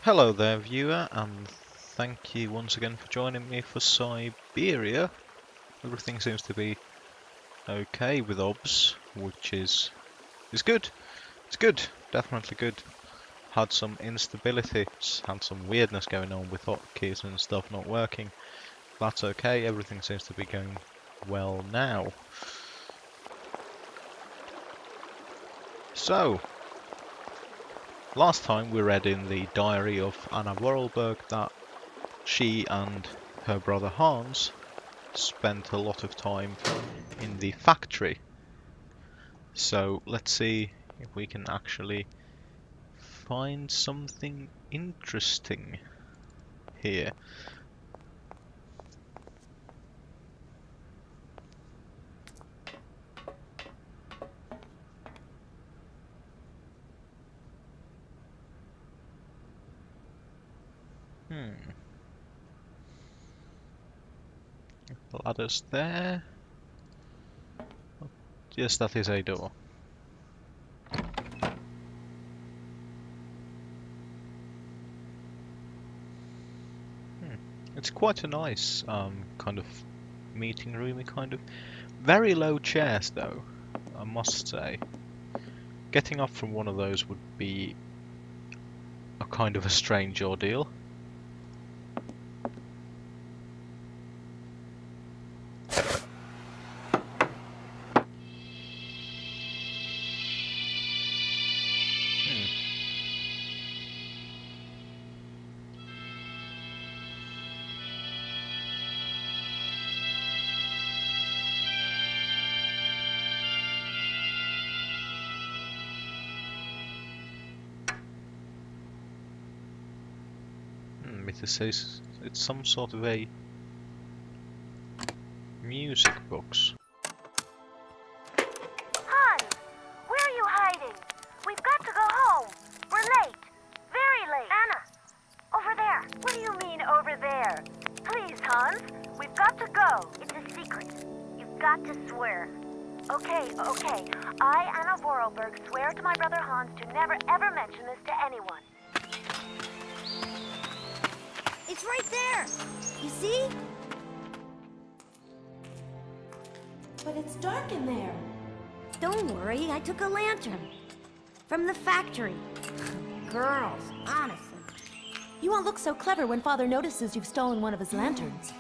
Hello there, viewer, and thank you once again for joining me for Syberia. Everything seems to be okay with OBS, which is good. It's good, definitely good. Had some instability, had some weirdness going on with hotkeys and stuff not working. That's okay, everything seems to be going well now. So, last time we read in the diary of Anna Vorarlberg that she and her brother Hans spent a lot of time in the factory. So let's see if we can actually find something interesting here. Ladders there. Yes, that is a door. It's quite a nice kind of meeting roomy kind of. Very low chairs though, I must say. Getting up from one of those would be a kind of a strange ordeal. It says it's some sort of a music box. Hans, where are you hiding? We've got to go home. We're late. Very late. Anna, over there. What do you mean, over there? Please, Hans, we've got to go. It's a secret. You've got to swear. Okay. I, Anna Vorarlberg, swear to my brother Hans to never ever mention this to anyone. It's right there! You see? But it's dark in there. Don't worry, I took a lantern. From the factory. Girls, honestly. You won't look so clever when Father notices you've stolen one of his lanterns.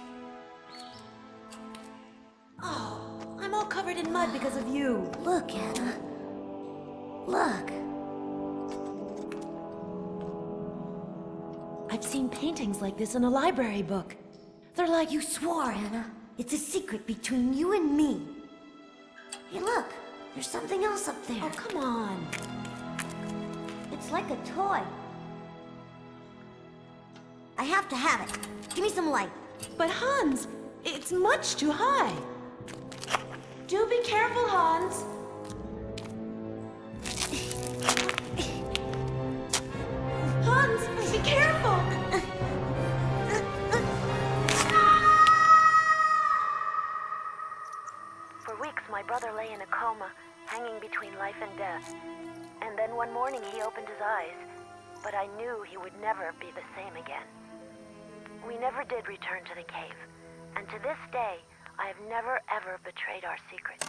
Oh, I'm all covered in mud because of you. Look, Anna. Look. I've seen paintings like this in a library book. They're like... You swore, Anna. It's a secret between you and me. Hey, look. There's something else up there. Oh, come on. It's like a toy. I have to have it. Give me some light. But Hans, it's much too high. Do be careful, Hans. Hans, be careful! For weeks, my brother lay in a coma, hanging between life and death. And then one morning, he opened his eyes. But I knew he would never be the same again. We never did return to the cave. And to this day, I have never ever betrayed our secret.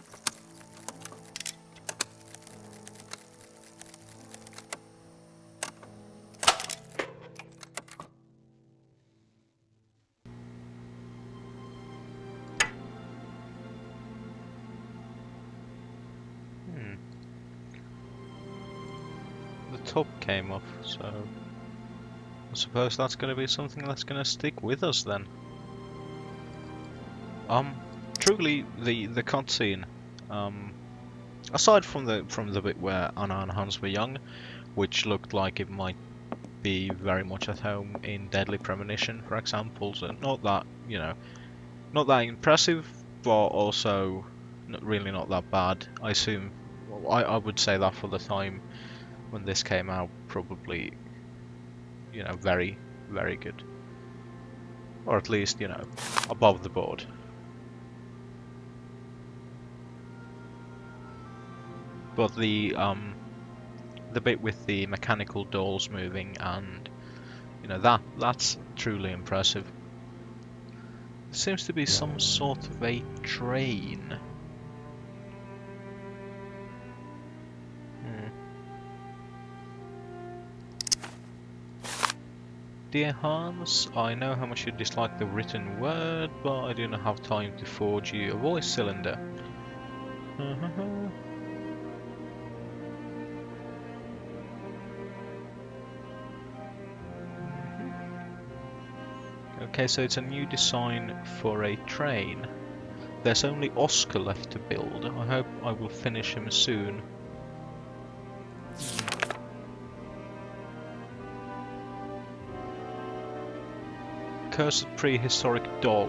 The top came off, so I suppose that's going to be something that's going to stick with us then. Truly, the cutscene, aside from the bit where Anna and Hans were young, which looked like it might be very much at home in Deadly Premonition, for example, so not that, you know, not that impressive, but also really not that bad. I assume, I would say that for the time when this came out, probably, you know, very, very good. Or at least, you know, above the board. But the bit with the mechanical dolls moving and You know, that's truly impressive. There seems to be some sort of a train. Dear Hans, I know how much you dislike the written word, but I do not have time to forge you a voice cylinder. Okay, so it's a new design for a train. There's only Oscar left to build. I hope I will finish him soon. Cursed prehistoric doll.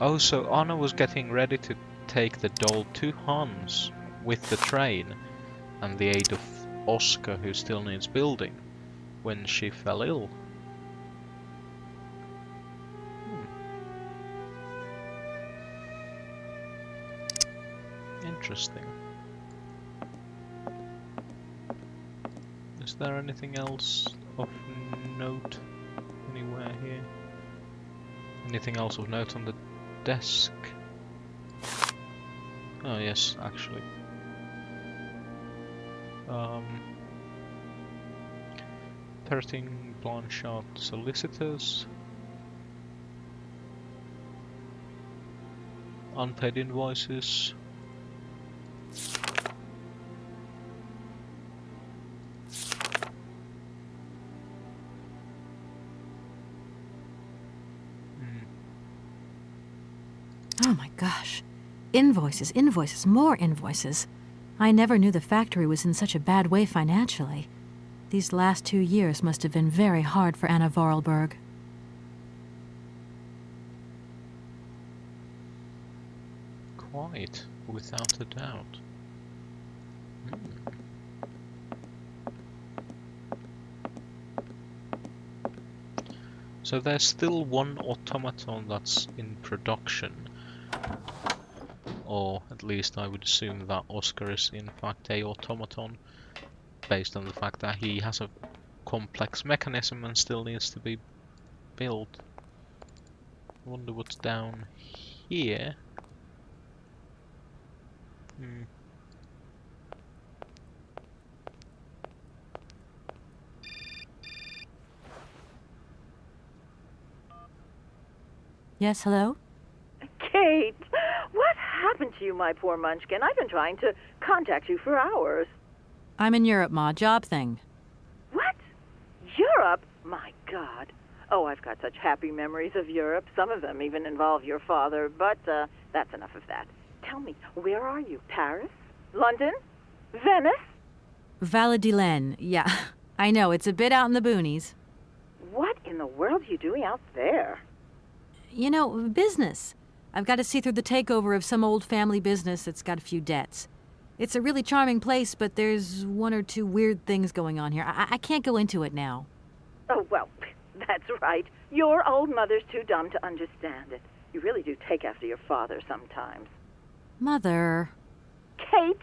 Oh, so Anna was getting ready to take the doll to Hans with the train and the aid of Oscar, who still needs building, when she fell ill. Interesting. Is there anything else of note anywhere here? Anything else of note on the desk? Oh yes, actually. Perting Blanchard solicitors. Unpaid invoices. Oh my gosh. Invoices, invoices, more invoices. I never knew the factory was in such a bad way financially. These last 2 years must have been very hard for Anna Vorarlberg. Quite, without a doubt. So there's still one automaton that's in production. Or at least I would assume that Oscar is in fact a automaton, based on the fact that he has a complex mechanism and still needs to be built. I wonder what's down here. Yes, hello? Kate, what happened to you, my poor munchkin? I've been trying to contact you for hours. I'm in Europe, Ma. Job thing. What? Europe? My God. Oh, I've got such happy memories of Europe. Some of them even involve your father, but that's enough of that. Tell me, where are you? Paris? London? Venice? Valladolid, yeah. I know, it's a bit out in the boonies. What in the world are you doing out there? You know, business. I've got to see through the takeover of some old family business that's got a few debts. It's a really charming place, but there's 1 or 2 weird things going on here. I can't go into it now. Oh, well, that's right. Your old mother's too dumb to understand it. You really do take after your father sometimes. Mother. Kate,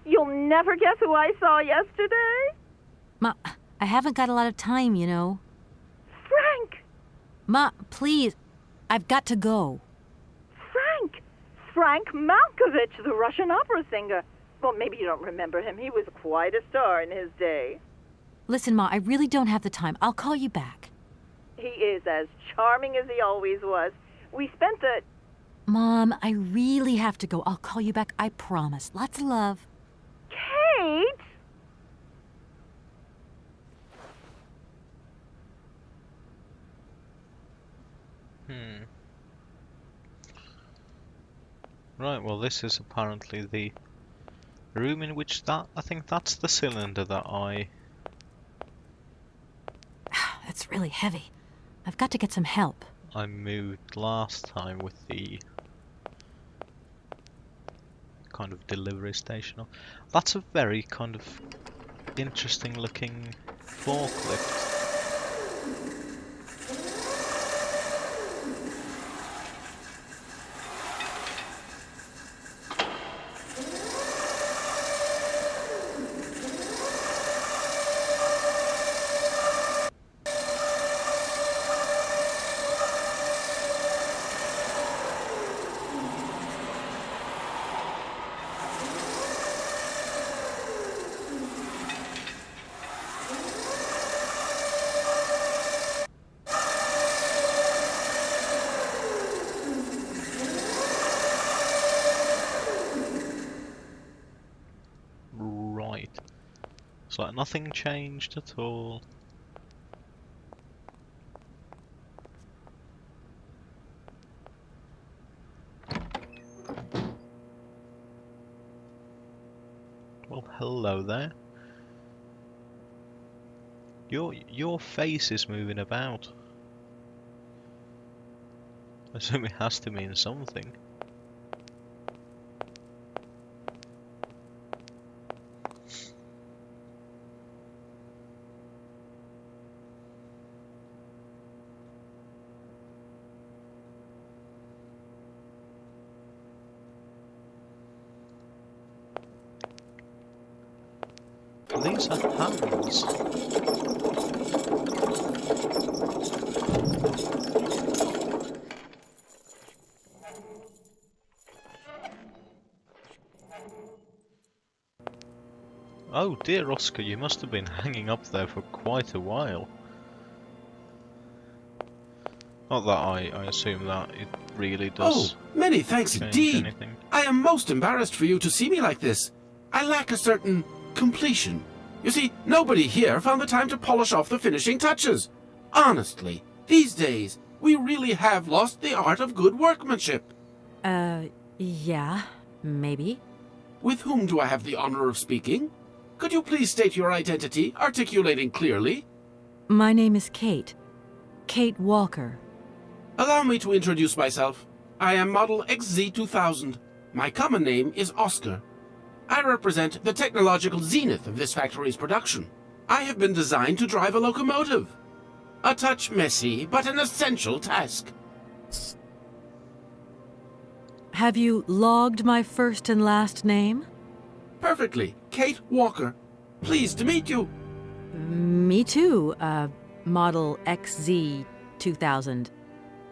you'll never guess who I saw yesterday? Ma, I haven't got a lot of time, you know. Frank! Ma, please. I've got to go. Frank Malkovich, the Russian opera singer. Well, maybe you don't remember him. He was quite a star in his day. Listen, Ma, I really don't have the time. I'll call you back. He is as charming as he always was. We spent the... Mom, I really have to go. I'll call you back, I promise. Lots of love. Kate! Right, well this is apparently the room in which I think that's the cylinder that That's really heavy. I've got to get some help. I moved last time with the kind of delivery station. That's a very kind of interesting looking forklift. It's like nothing changed at all. Well, hello there. Your face is moving about. I assume it has to mean something. These are hands. Oh dear, Oscar, you must have been hanging up there for quite a while. Not that I assume that it really does. Oh, many thanks change indeed. anything. I am most embarrassed for you to see me like this. I lack a certain completion. You see, nobody here found the time to polish off the finishing touches. Honestly, these days, we really have lost the art of good workmanship. Yeah, maybe. With whom do I have the honor of speaking? Could you please state your identity, articulating clearly? My name is Kate. Kate Walker. Allow me to introduce myself. I am Model XZ2000. My common name is Oscar. I represent the technological zenith of this factory's production. I have been designed to drive a locomotive. A touch messy, but an essential task. Have you logged my first and last name? Perfectly. Kate Walker. Pleased to meet you. Me too, Model XZ2000.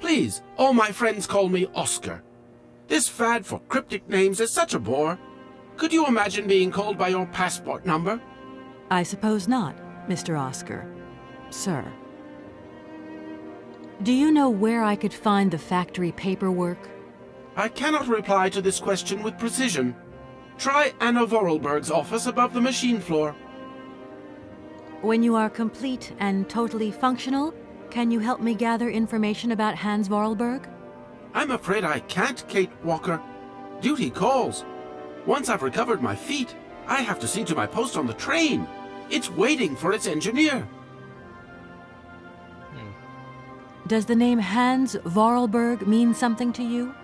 Please, all my friends call me Oscar. This fad for cryptic names is such a bore. Could you imagine being called by your passport number? I suppose not, Mr. Oscar. Sir. Do you know where I could find the factory paperwork? I cannot reply to this question with precision. Try Anna Vorarlberg's office above the machine floor. When you are complete and totally functional, can you help me gather information about Hans Vorarlberg? I'm afraid I can't, Kate Walker. Duty calls. Once I've recovered my feet, I have to see to my post on the train. It's waiting for its engineer. Does the name Hans Vorarlberg mean something to you?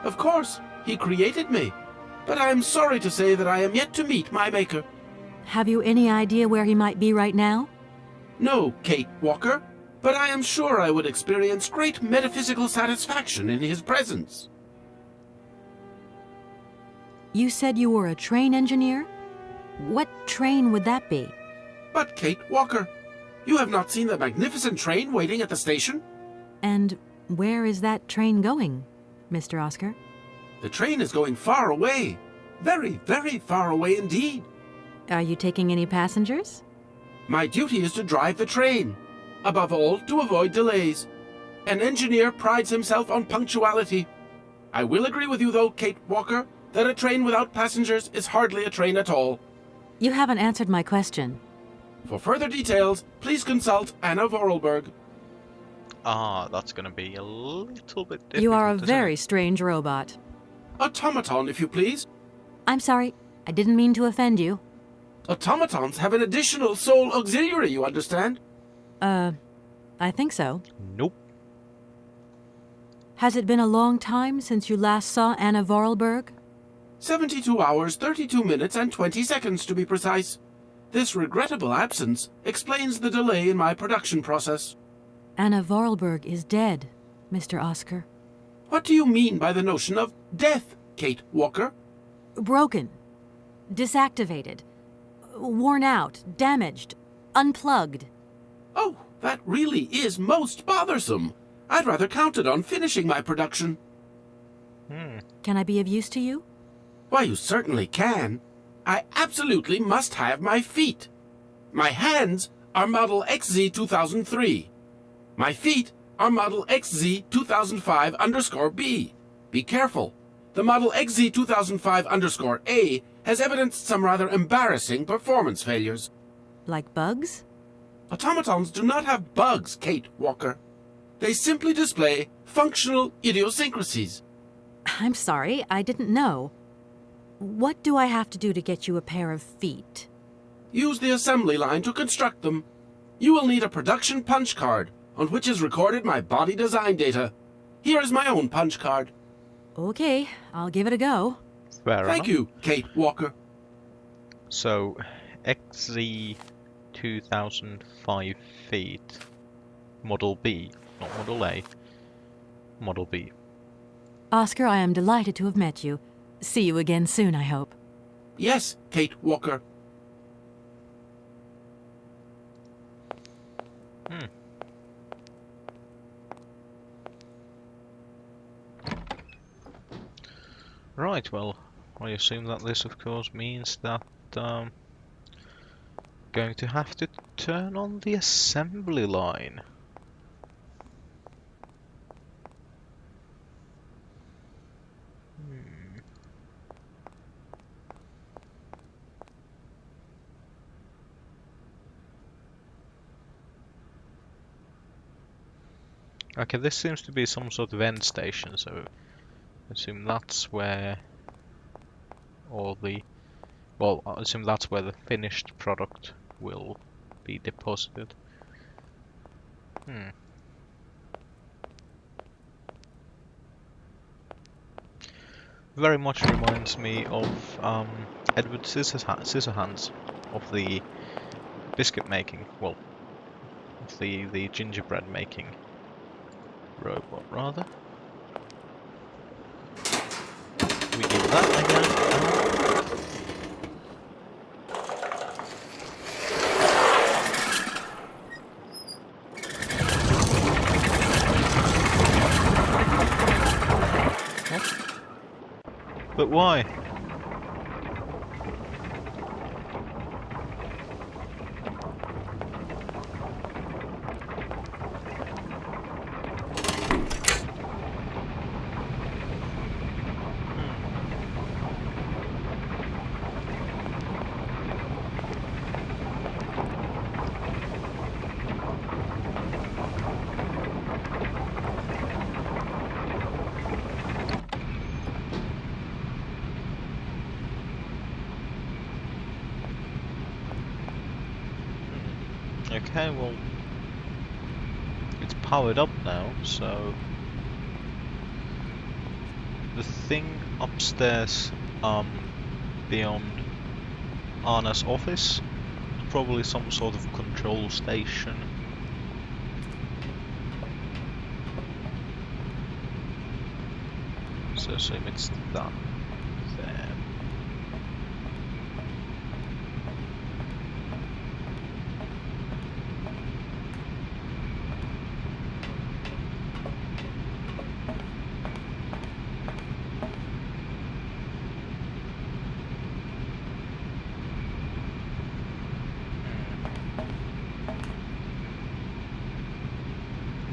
Of course, he created me. But I am sorry to say that I am yet to meet my maker. Have you any idea where he might be right now? No, Kate Walker, but I am sure I would experience great metaphysical satisfaction in his presence. You said you were a train engineer? What train would that be? But Kate Walker, you have not seen the magnificent train waiting at the station? And where is that train going, Mr. Oscar? The train is going far away. Very, very far away indeed. Are you taking any passengers? My duty is to drive the train. Above all, to avoid delays. An engineer prides himself on punctuality. I will agree with you, though, Kate Walker, that a train without passengers is hardly a train at all. You haven't answered my question. For further details, please consult Anna Vorarlberg. Ah, that's going to be a little bit difficult. You are a isn't very it? strange robot. Automaton, if you please. I'm sorry. I didn't mean to offend you. Automatons have an additional soul auxiliary, you understand? I think so. Nope. Has it been a long time since you last saw Anna Vorarlberg? 72 hours, 32 minutes, and 20 seconds to be precise. This regrettable absence explains the delay in my production process. Anna Vorarlberg is dead, Mr. Oscar. What do you mean by the notion of death, Kate Walker? Broken. Disactivated. Worn out. Damaged. Unplugged. Oh, that really is most bothersome. I'd rather counted on finishing my production. Can I be of use to you? Why, you certainly can. I absolutely must have my feet. My hands are Model XZ2003. My feet are Model XZ2005_B. Be careful. The Model XZ2005_A has evidenced some rather embarrassing performance failures. Like bugs? Automatons do not have bugs, Kate Walker. They simply display functional idiosyncrasies. I'm sorry, I didn't know. What do I have to do to get you a pair of feet? Use the assembly line to construct them. You will need a production punch card, on which is recorded my body design data. Here is my own punch card. Okay, I'll give it a go. Fair Thank enough. you, Kate Walker. So, XZ 2005 feet. Model B, not Model A. Model B. Oscar, I am delighted to have met you. See you again soon, I hope. Yes, Kate Walker. Right, well, I assume that this, of course, means that going to have to turn on the assembly line. Okay, this seems to be some sort of end station, so I assume that's where all the... Well, I assume that's where the finished product will be deposited. Very much reminds me of Edward Scissorhands, of the biscuit making, well, of the gingerbread making robot, rather. We give that again. What? But why? Okay, well, it's powered up now, so the thing upstairs, beyond Anna's office, is probably some sort of control station. So assume it's that there.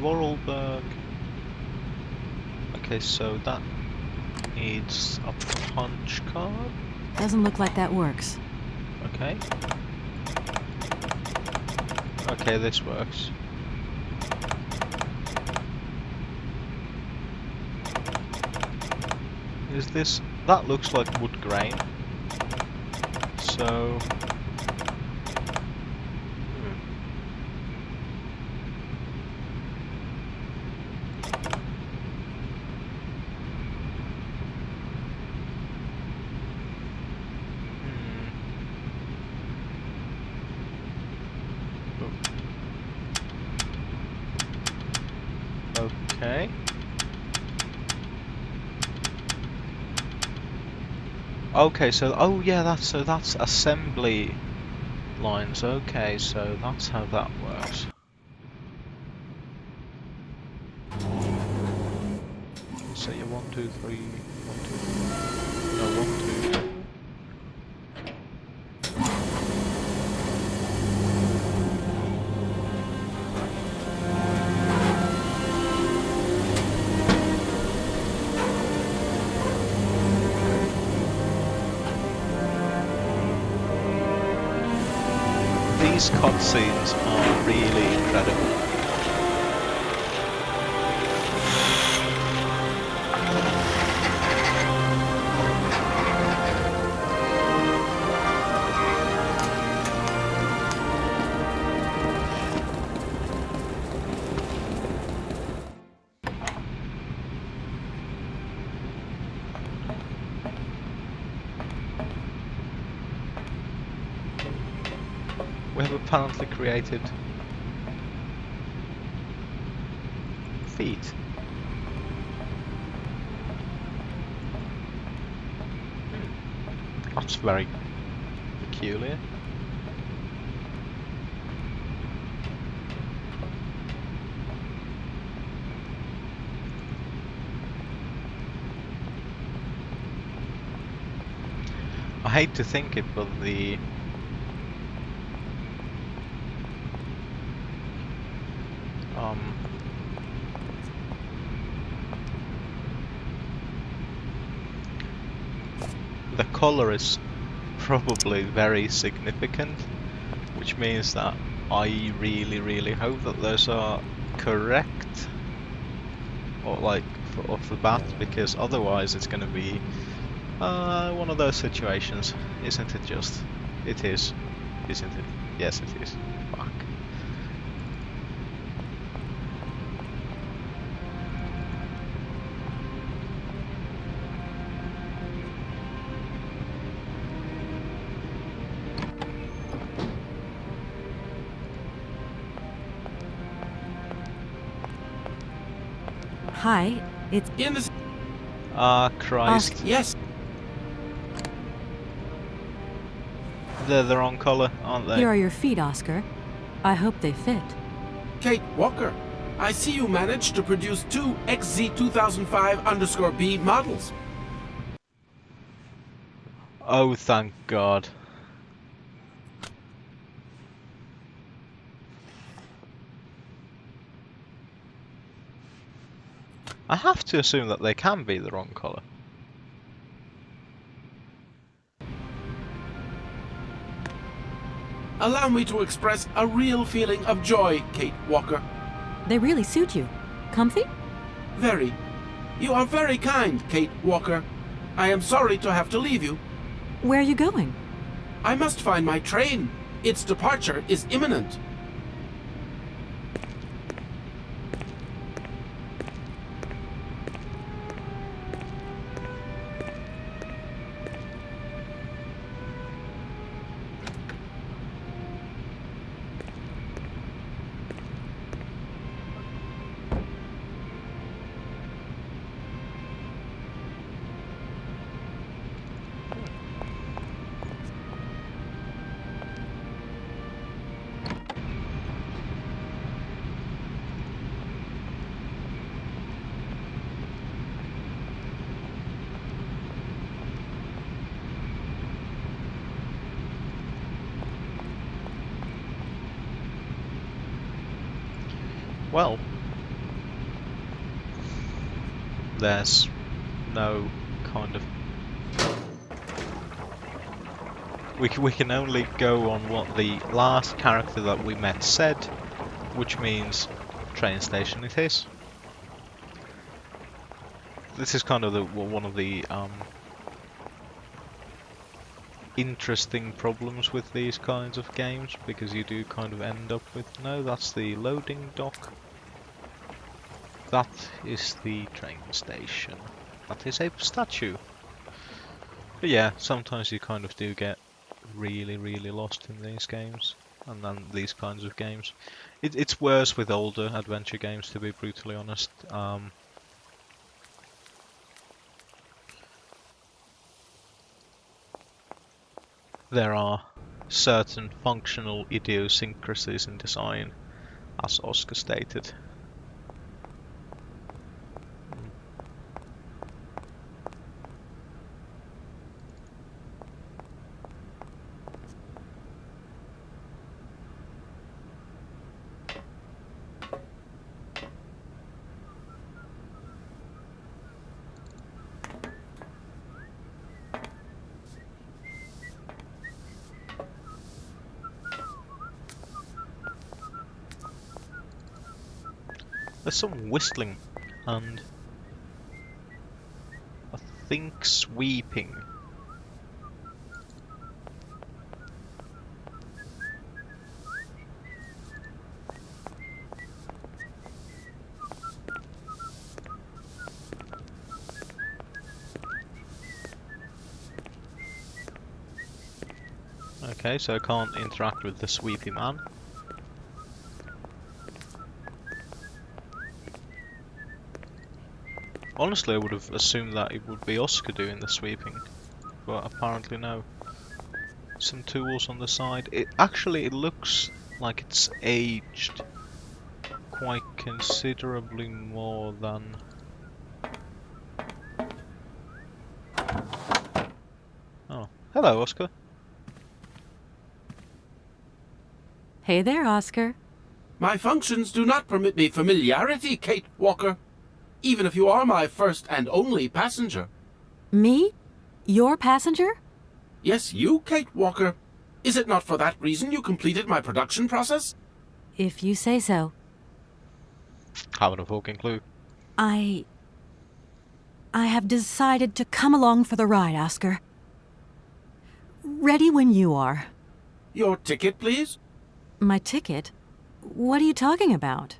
Vorarlberg. Okay, so that needs a punch card. Doesn't look like that works. Okay. Okay, this works. Is this... That looks like wood grain. So... Okay. Okay, so oh yeah, that's assembly lines. Okay, so that's how that works. So you 1, 2, 3, 1, 2, no 1, 2. these cutscenes are really incredible. We have apparently created feet. That's very peculiar. I hate to think it, but the the color is probably very significant, which means that I really hope that those are correct, or like off the bat, because otherwise it's going to be one of those situations, isn't it? Just it is, isn't it? Yes, it is. Fuck. Hi, it's In the... Christ. Yes. They're the wrong colour, aren't they? here are your feet, Oscar. I hope they fit. Kate Walker, I see you managed to produce 2 XZ2005_B models. Oh, thank God. I have to assume that they can be the wrong colour. Allow me to express a real feeling of joy, Kate Walker. They really suit you. Comfy? Very. You are very kind, Kate Walker. I am sorry to have to leave you. Where are you going? I must find my train. Its departure is imminent. Well, there's no kind of... We can only go on what the last character that we met said, which means train station it is. This is kind of one of the interesting problems with these kinds of games, because you do kind of end up with, no, that's the loading dock. That is the train station. That is a statue. But yeah, sometimes you kind of do get really lost in these games, and then these kinds of games. It's worse with older adventure games, to be brutally honest. There are certain functional idiosyncrasies in design, as Oscar stated. There's some whistling and I think sweeping. Okay, so I can't interact with the sweepy man. Honestly, I would have assumed that it would be Oscar doing the sweeping, but apparently no. Some tools on the side. It looks like it's aged quite considerably more than... Oh, hello, Oscar. Hey there, Oscar. My functions do not permit me familiarity, Kate Walker. Even if you are my first and only passenger. Me? Your passenger? Yes, you, Kate Walker. Is it not for that reason you completed my production process? If you say so. Haven't a fucking clue. I have decided to come along for the ride, Oscar. Ready when you are. Your ticket, please? My ticket? What are you talking about?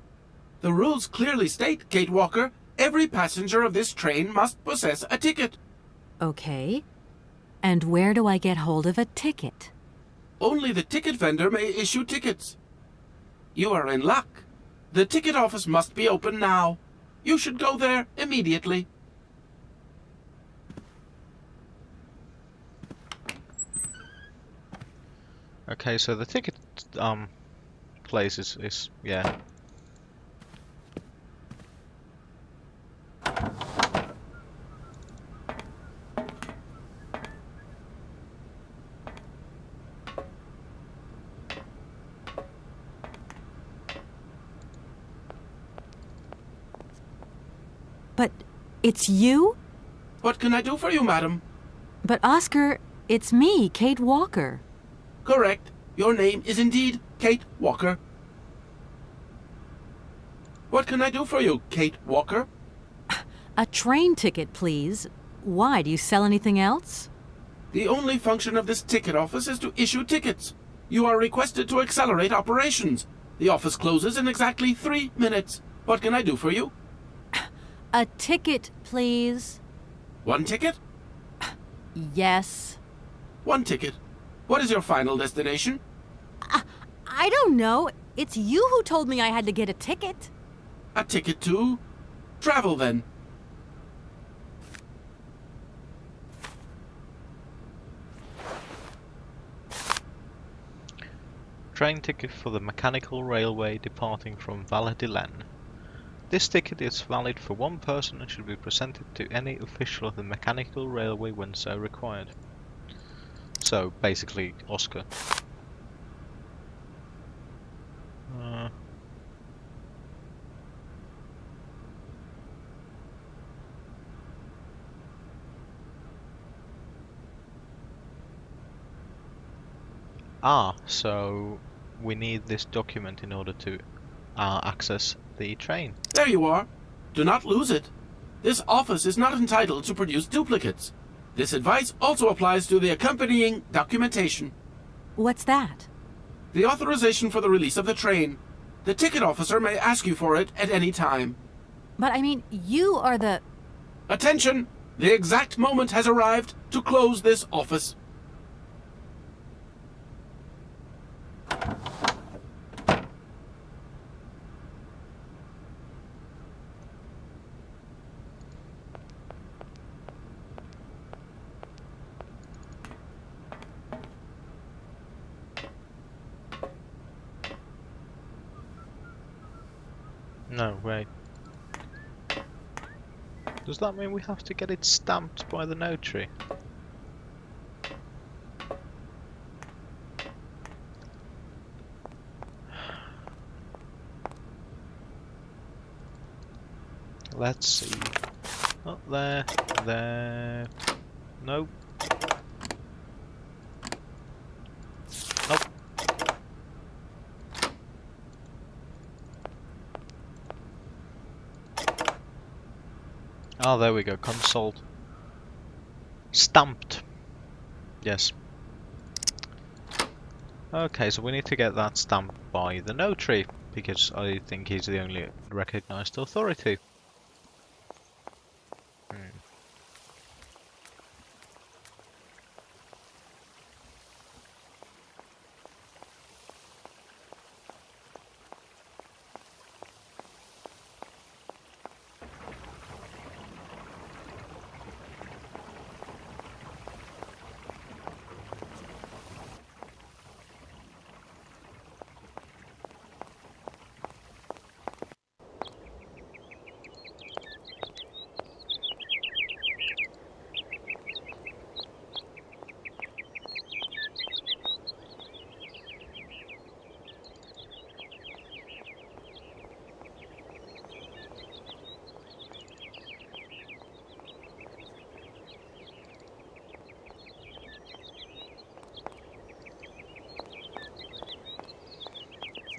The rules clearly state, Kate Walker, every passenger of this train must possess a ticket. Okay. And where do I get hold of a ticket? Only the ticket vendor may issue tickets. You are in luck. The ticket office must be open now. You should go there immediately. Okay, so the ticket place is yeah. But it's you? What can I do for you, madam? But Oscar, it's me, Kate Walker. Correct. Your name is indeed Kate Walker. What can I do for you, Kate Walker? A train ticket, please. Why, do you sell anything else? The only function of this ticket office is to issue tickets. You are requested to accelerate operations. The office closes in exactly 3 minutes. What can I do for you? A ticket, please. 1 ticket? Yes. 1 ticket. What is your final destination? I don't know. It's you who told me I had to get a ticket. A ticket to travel, then. Train ticket for the mechanical railway departing from Valladolid. This ticket is valid for 1 person and should be presented to any official of the mechanical railway when so required. So, basically, Oscar. So we need this document in order to access the train. There you are. Do not lose it. This office is not entitled to produce duplicates. This advice also applies to the accompanying documentation. What's that? The authorization for the release of the train. The ticket officer may ask you for it at any time. But I mean, you are the... Attention! The exact moment has arrived to close this office. No, wait. Does that mean we have to get it stamped by the notary? Let's see. Oh, there. Nope. Nope. Oh, there we go. Consult. Stamped. Yes. Okay, so we need to get that stamped by the notary, because I think he's the only recognized authority.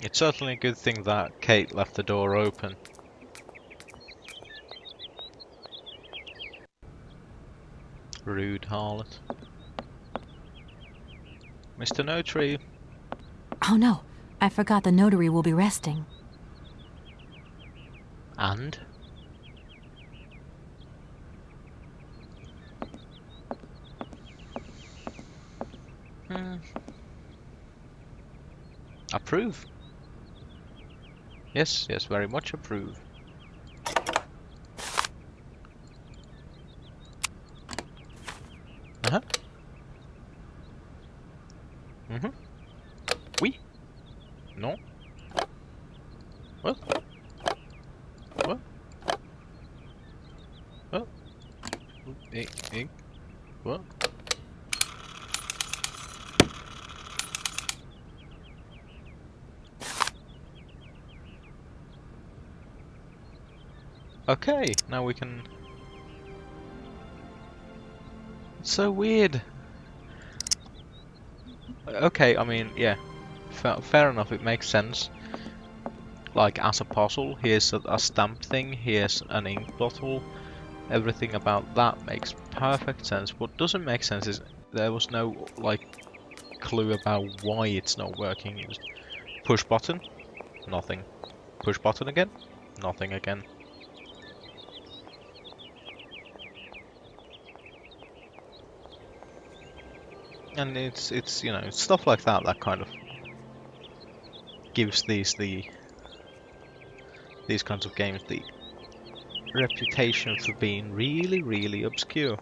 It's certainly a good thing that Kate left the door open. Rude harlot. Mr. Notary. Oh no, I forgot the notary will be resting. And? Approve. Yes, yes, very much approve. Uh-huh. Mm-hmm. Oui. Non. Well. Well. Well. Well. Okay, now we can... It's so weird. Okay, I mean, yeah. Fair enough, it makes sense. Like, as a puzzle, here's a stamp thing, here's an ink bottle. Everything about that makes perfect sense. What doesn't make sense is there was no, like, clue about why it's not working. It was push button, nothing. Push button again, nothing again. And it's you know, stuff like that that kind of gives these kinds of games the reputation for being really, really obscure.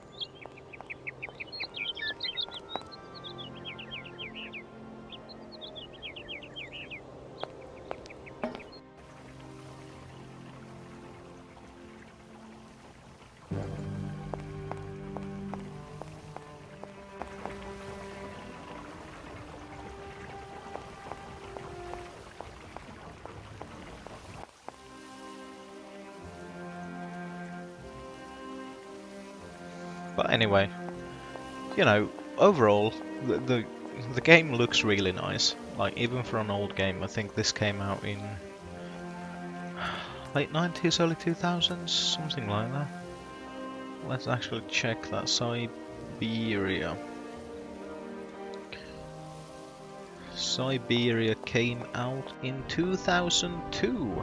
But anyway, you know, overall, the game looks really nice. Like, even for an old game, I think this came out in late 90s, early 2000s, something like that. Let's actually check that. Syberia. Syberia came out in 2002.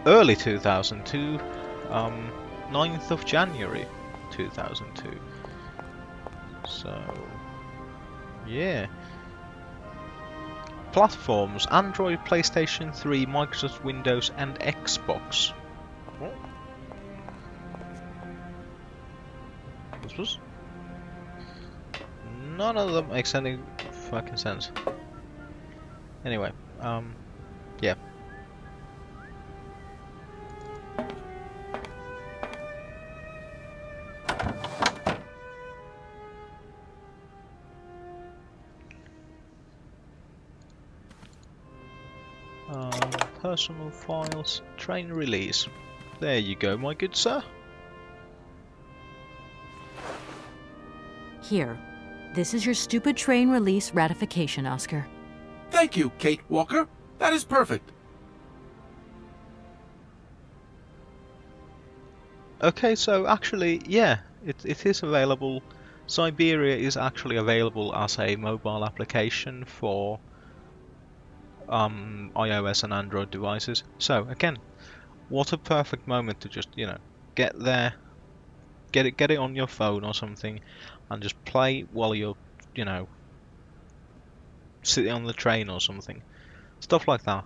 Early 2002, 9th of January 2002. So, yeah. Platforms: Android, PlayStation 3, Microsoft Windows, and Xbox. What? None of them makes any fucking sense. Anyway, yeah. Personal files, train release. There you go, my good sir. Here, this is your stupid train release ratification, Oscar. Thank you, Kate Walker. That is perfect. Okay, so actually, yeah, it is available. Syberia is actually available as a mobile application for iOS and Android devices. So again, what a perfect moment to just, get there, get it on your phone or something, and just play while you're, you know, sitting on the train or something. Stuff like that.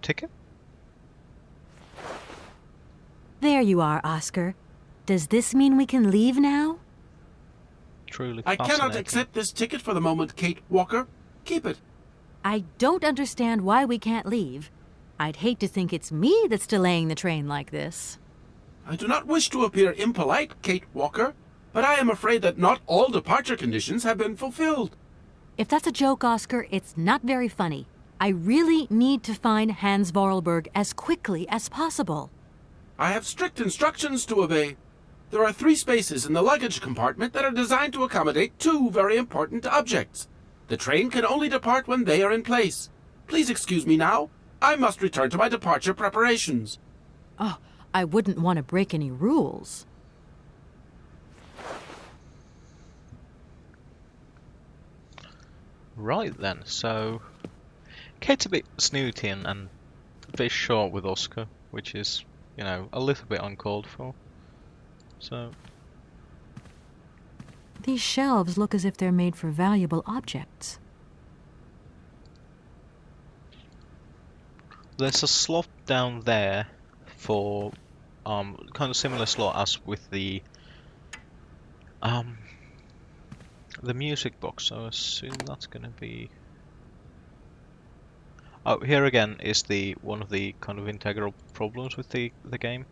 Ticket? There you are, Oscar. Does this mean we can leave now? Truly I cannot fascinating. accept this ticket for the moment, Kate Walker. Keep it. I don't understand why we can't leave. I'd hate to think it's me that's delaying the train like this. I do not wish to appear impolite, Kate Walker, but I am afraid that not all departure conditions have been fulfilled. If that's a joke, Oscar, it's not very funny. I really need to find Hans Vorarlberg as quickly as possible. I have strict instructions to obey. There are 3 spaces in the luggage compartment that are designed to accommodate 2 very important objects. The train can only depart when they are in place. Please excuse me now. I must return to my departure preparations. Oh, I wouldn't want to break any rules. Right then, so Kate's a bit snooty and a bit short with Oscar, which is, a little bit uncalled for. So These shelves look as if they're made for valuable objects. there's a slot down there for kind of similar slot as with the music box. So I assume that's gonna be. Oh, here again is the one of the kind of integral problems with the game.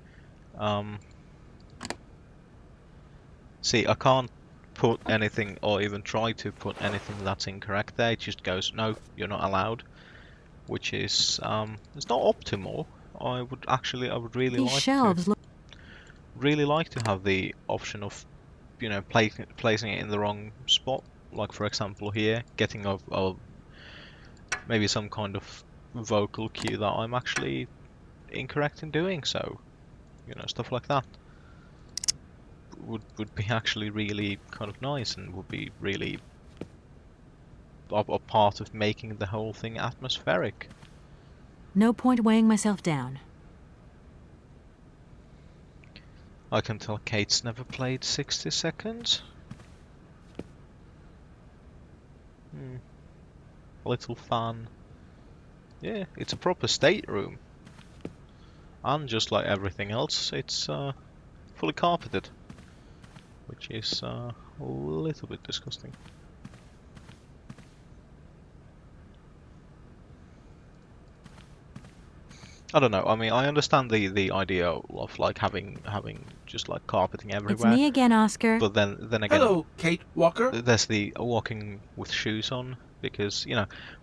See, I can't put anything or even try to put anything that's incorrect there. It just goes, no, you're not allowed, which is it's not optimal. I would really These like shelves look. really like to have the option of, placing it in the wrong spot. Like for example here, getting a maybe some kind of vocal cue that I'm actually incorrect in doing. So, stuff like that would be actually really kind of nice and would be really a part of making the whole thing atmospheric. No point weighing myself down. I can tell Kate's never played 60 Seconds. Little fan. Yeah, it's a proper stateroom. And just like everything else, it's fully carpeted. Which is a little bit disgusting. I don't know. I mean, I understand the idea of like having just like carpeting everywhere. It's me again, Oscar. But then again, Hello, Kate Walker. there's the walking with shoes on, because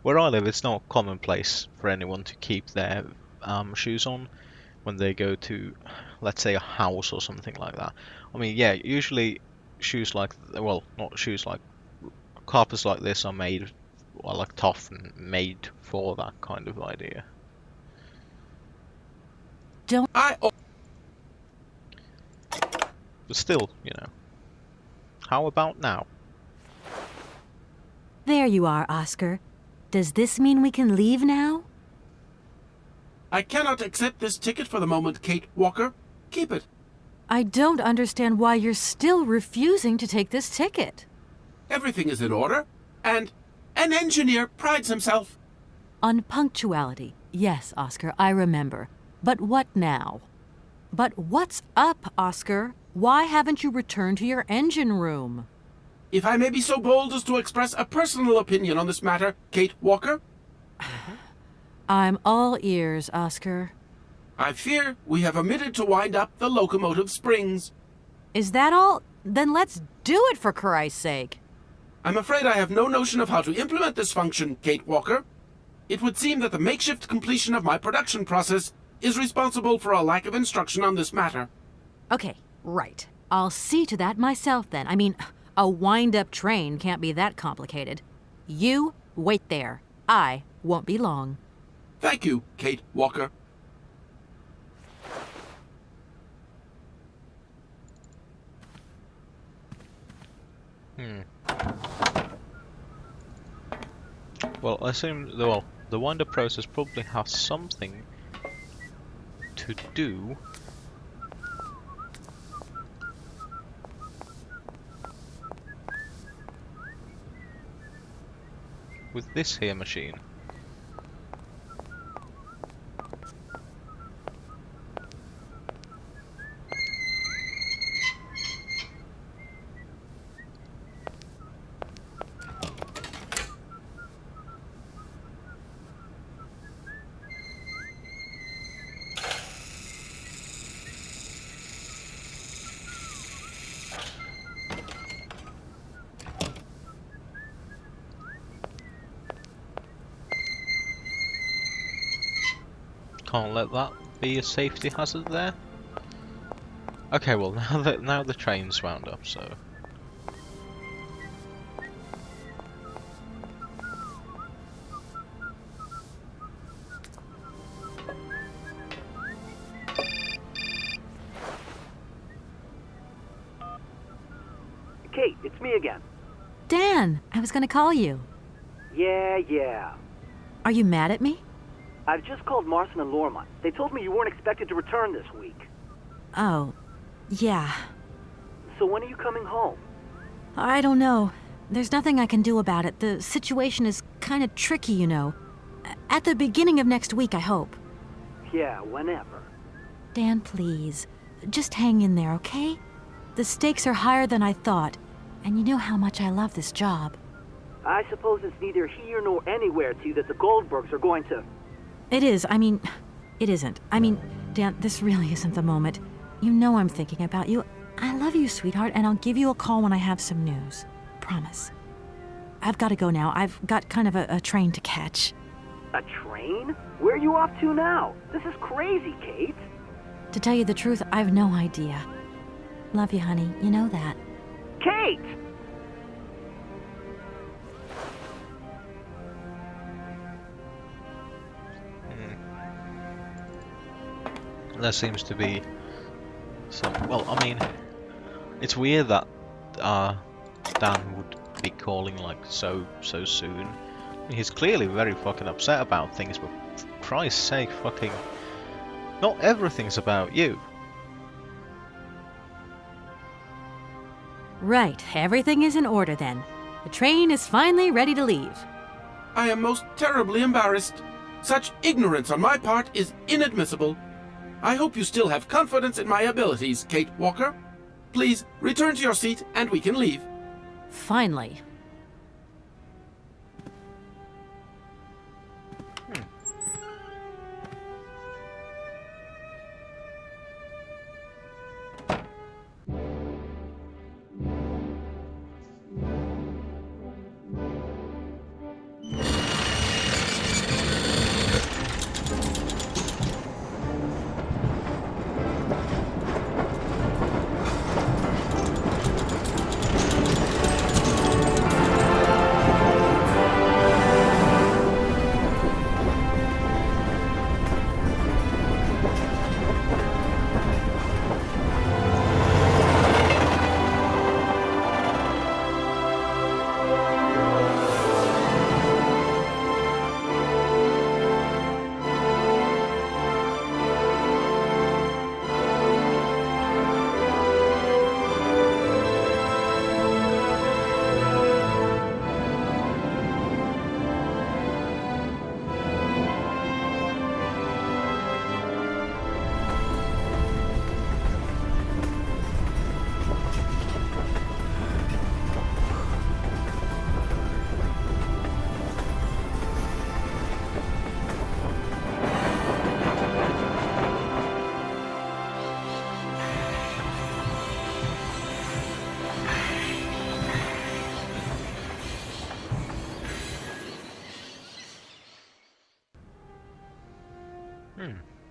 where I live, it's not commonplace for anyone to keep their shoes on when they go to, let's say, a house or something like that. I mean, yeah, usually shoes like, well, not shoes like, carpets like this are made, well, like tough and made for that kind of idea. But still, how about now? There you are, Oscar. Does this mean we can leave now? I cannot accept this ticket for the moment, Kate Walker. Keep it. I don't understand why you're still refusing to take this ticket. Everything is in order, and an engineer prides himself. On punctuality. Yes, Oscar, I remember. But what now? But what's up, Oscar? Why haven't you returned to your engine room? If I may be so bold as to express a personal opinion on this matter, Kate Walker, I'm all ears, Oscar. I fear we have omitted to wind up the locomotive springs. Is that all? Then let's do it, for Christ's sake. I'm afraid I have no notion of how to implement this function, Kate Walker. It would seem that the makeshift completion of my production process is responsible for a lack of instruction on this matter. Okay, right. I'll see to that myself then. I mean, a wind-up train can't be that complicated. You wait there. I won't be long. Thank you, Kate Walker. Hmm. Well, I assume the wind-up process probably has something to do with this here machine. Can't let that be a safety hazard there. Okay, well now the train's wound up, so Kate, it's me again. Dan, I was gonna call you. Yeah. Are you mad at me? I've just called Marson and Lormont. They told me you weren't expected to return this week. Oh, yeah. So when are you coming home? I don't know. There's nothing I can do about it. The situation is kind of tricky, you know. At the beginning of next week, I hope. Yeah, whenever. Dan, please. Just hang in there, okay? The stakes are higher than I thought, and you know how much I love this job. I suppose it's neither here nor anywhere to you that the Goldbergs are going to... It is. I mean, it isn't. I mean, Dan, this really isn't the moment. You know I'm thinking about you. I love you, sweetheart, and I'll give you a call when I have some news. Promise. I've got to go now. I've got kind of a train to catch. A train? Where are you off to now? This is crazy, Kate. To tell you the truth, I've no idea. Love you, honey. You know that. Kate! there seems to be some. Well, I mean, it's weird that Dan would be calling like so soon. He's clearly very fucking upset about things, but for Christ's sake, fucking, not everything's about you. Right, everything is in order then. The train is finally ready to leave. I am most terribly embarrassed. Such ignorance on my part is inadmissible. I hope you still have confidence in my abilities, Kate Walker. Please return to your seat and we can leave. Finally.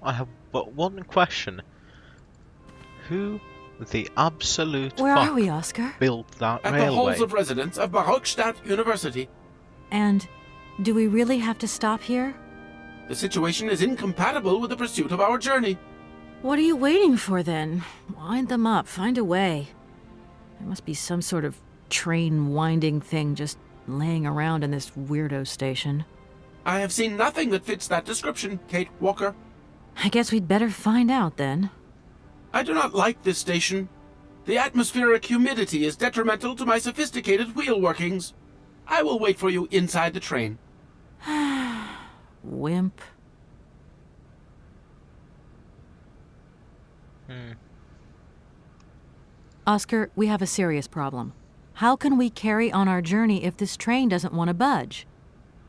I have but one question. Who the absolute Where fuck are we, Oscar? built that At railway? the halls of residence of Barockstadt University. And do we really have to stop here? The situation is incompatible with the pursuit of our journey. What are you waiting for then? Wind them up, find a way. There must be some sort of train winding thing just laying around in this weirdo station. I have seen nothing that fits that description, Kate Walker. I guess we'd better find out then. I do not like this station. The atmospheric humidity is detrimental to my sophisticated wheel workings. I will wait for you inside the train. Wimp. Oscar, we have a serious problem. How can we carry on our journey if this train doesn't want to budge?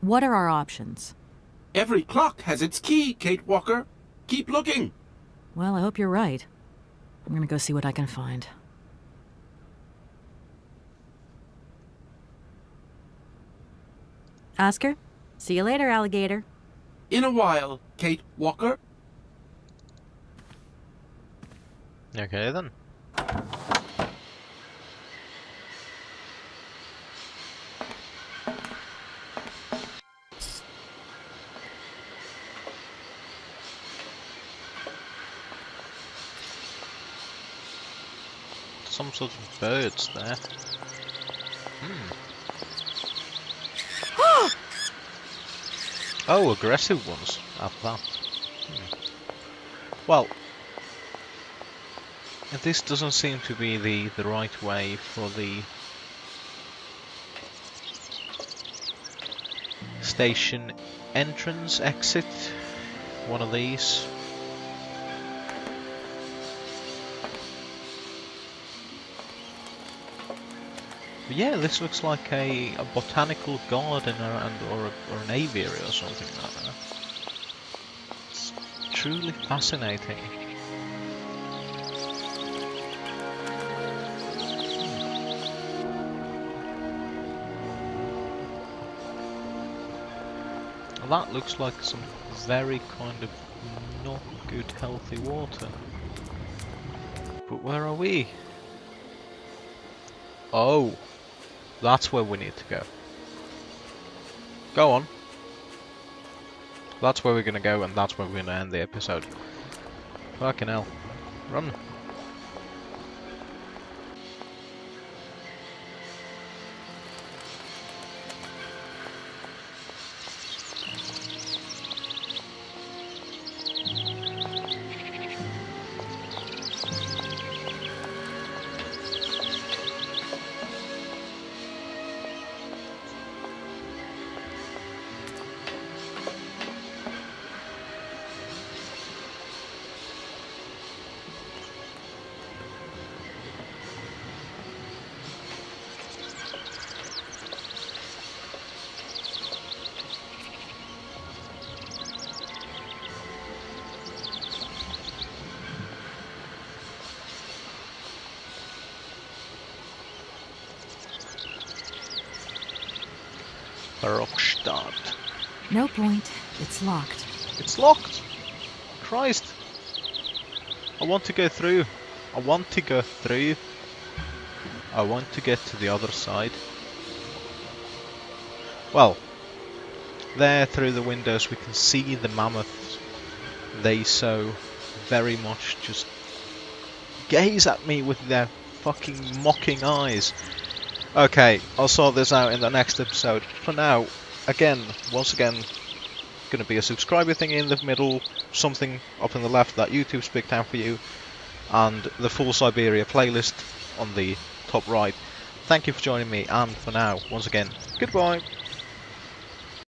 What are our options? Every clock has its key, Kate Walker. Keep looking. Well, I hope you're right. I'm gonna go see what I can find. Oscar, see you later, alligator. In a while, Kate Walker. Okay then. Some sort of birds there. Oh, aggressive ones at that. Well, this doesn't seem to be the right way for the station entrance exit. One of these. But yeah, this looks like a botanical garden or an aviary or something like that. It's truly fascinating. That looks like some very kind of not good healthy water. But where are we? Oh, that's where we need to go. Go on. That's where we're gonna go, and that's where we're gonna end the episode. Fucking hell. Run. Rockstad. No point. It's locked. It's locked! Christ! I want to go through. I want to go through. I want to get to the other side. Well, there through the windows we can see the mammoths. They so very much just gaze at me with their fucking mocking eyes. Okay, I'll sort this out in the next episode. For now, once again, gonna be a subscriber thing in the middle, something up in the left that YouTube's picked out for you, and the full Syberia playlist on the top right. Thank you for joining me, and for now, once again, goodbye!